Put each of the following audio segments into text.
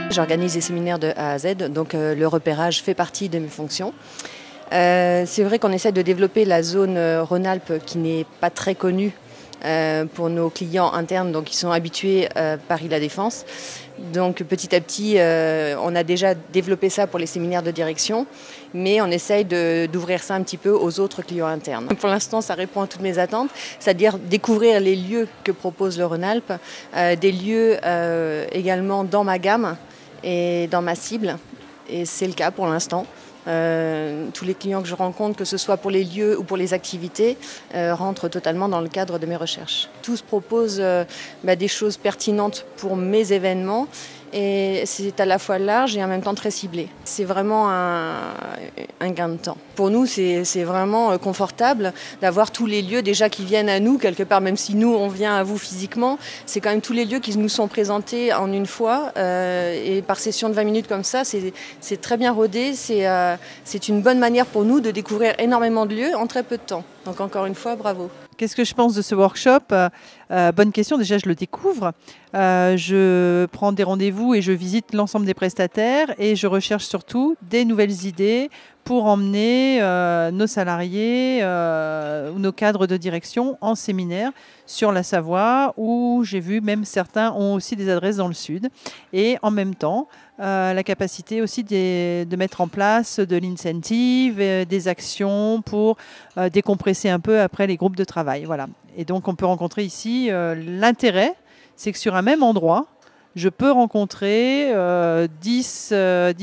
J'organise des séminaires de A à Z, donc le repérage fait partie de mes fonctions. C'est vrai qu'on essaie de développer la zone Rhône-Alpes qui n'est pas très connue pour nos clients internes, donc ils sont habitués à Paris-La Défense. Donc petit à petit, on a déjà développé ça pour les séminaires de direction, mais on essaye d'ouvrir ça un petit peu aux autres clients internes. Pour l'instant, ça répond à toutes mes attentes, c'est-à-dire découvrir les lieux que propose le Rhône-Alpes, des lieux également dans ma gamme et dans ma cible, et c'est le cas pour l'instant. Tous les clients que je rencontre, que ce soit pour les lieux ou pour les activités, rentrent totalement dans le cadre de mes recherches. Tous proposent des choses pertinentes pour mes événements et c'est à la fois large et en même temps très ciblé. C'est vraiment un gain de temps. Pour nous, c'est vraiment confortable d'avoir tous les lieux déjà qui viennent à nous, quelque part, même si nous, on vient à vous physiquement, c'est quand même tous les lieux qui nous sont présentés en une fois et par session de 20 minutes comme ça, c'est très bien rodé, c'est une bonne manière pour nous de découvrir énormément de lieux en très peu de temps. Donc encore une fois, bravo. Qu'est-ce que je pense de ce workshop ? Bonne question, déjà je le découvre. Je prends des rendez-vous et je visite l'ensemble des prestataires et je recherche surtout des nouvelles idées pour emmener nos salariés ou nos cadres de direction en séminaire sur la Savoie, où j'ai vu même certains ont aussi des adresses dans le sud. Et en même temps, la capacité aussi de mettre en place de l'incentive, des actions pour décompresser un peu après les groupes de travail. Voilà. Et donc on peut rencontrer ici l'intérêt, c'est que sur un même endroit, je peux rencontrer 10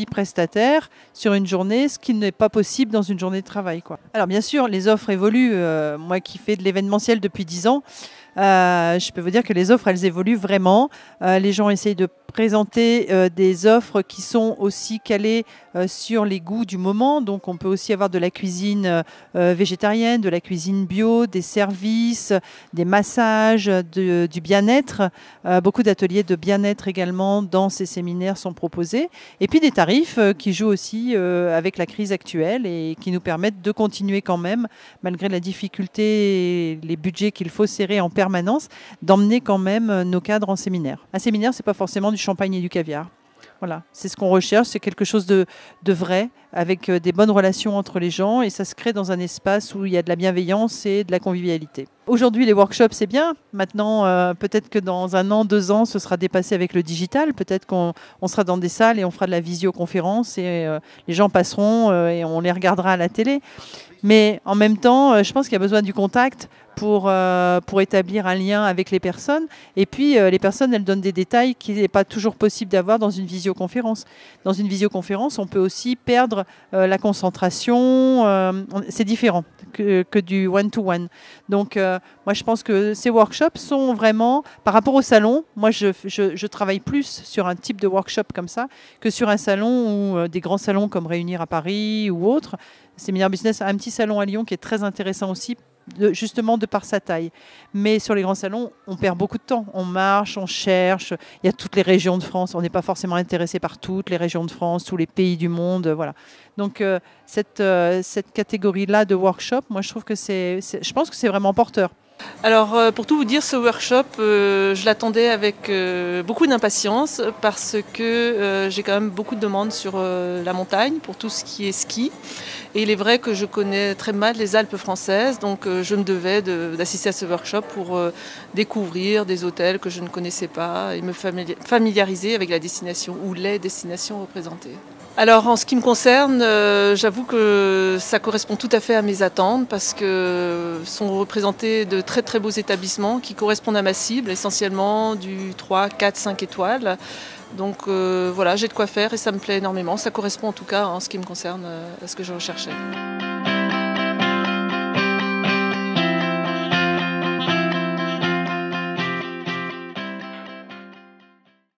prestataires sur une journée, ce qui n'est pas possible dans une journée de travail, quoi. Alors bien sûr, les offres évoluent. Moi qui fais de l'événementiel depuis 10 ans, je peux vous dire que les offres, elles évoluent vraiment. Les gens essayent de présenter des offres qui sont aussi calées sur les goûts du moment. Donc on peut aussi avoir de la cuisine végétarienne, de la cuisine bio, des services, des massages, du bien-être. Beaucoup d'ateliers de bien-être également dans ces séminaires sont proposés. Et puis des tarifs qui jouent aussi avec la crise actuelle et qui nous permettent de continuer quand même, malgré la difficulté et les budgets qu'il faut serrer en permanence, d'emmener quand même nos cadres en séminaire. Un séminaire, c'est pas forcément du champagne et du caviar. Voilà, c'est ce qu'on recherche, c'est quelque chose de vrai, avec des bonnes relations entre les gens, et ça se crée dans un espace où il y a de la bienveillance et de la convivialité. Aujourd'hui, les workshops, c'est bien. Maintenant, peut-être que dans 1 an, 2 ans, ce sera dépassé avec le digital. Peut-être qu'on sera dans des salles et on fera de la visioconférence et les gens passeront et on les regardera à la télé. Mais en même temps, je pense qu'il y a besoin du contact pour établir un lien avec les personnes. Et puis, les personnes, elles donnent des détails qu'il n'est pas toujours possible d'avoir dans une visioconférence. Dans une visioconférence, on peut aussi perdre la concentration. C'est différent que du one-to-one. Donc, moi, je pense que ces workshops sont vraiment, par rapport au salon, moi, je travaille plus sur un type de workshop comme ça que sur un salon ou des grands salons comme Réunir à Paris ou autres. Séminaire Business a un petit salon à Lyon qui est très intéressant aussi, justement de par sa taille. Mais sur les grands salons, on perd beaucoup de temps. On marche, on cherche. Il y a toutes les régions de France. On n'est pas forcément intéressé par toutes les régions de France, tous les pays du monde. Voilà. Donc cette catégorie-là de workshop, moi je trouve que je pense que c'est vraiment porteur. Alors pour tout vous dire, ce workshop, je l'attendais avec beaucoup d'impatience parce que j'ai quand même beaucoup de demandes sur la montagne pour tout ce qui est ski. Et il est vrai que je connais très mal les Alpes françaises, donc je me devais d'assister à ce workshop pour découvrir des hôtels que je ne connaissais pas et me familiariser avec la destination ou les destinations représentées. Alors en ce qui me concerne, j'avoue que ça correspond tout à fait à mes attentes parce que sont représentés de très très beaux établissements qui correspondent à ma cible, essentiellement du 3, 4, 5 étoiles. Donc voilà, j'ai de quoi faire et ça me plaît énormément. Ça correspond en tout cas en ce qui me concerne à ce que je recherchais.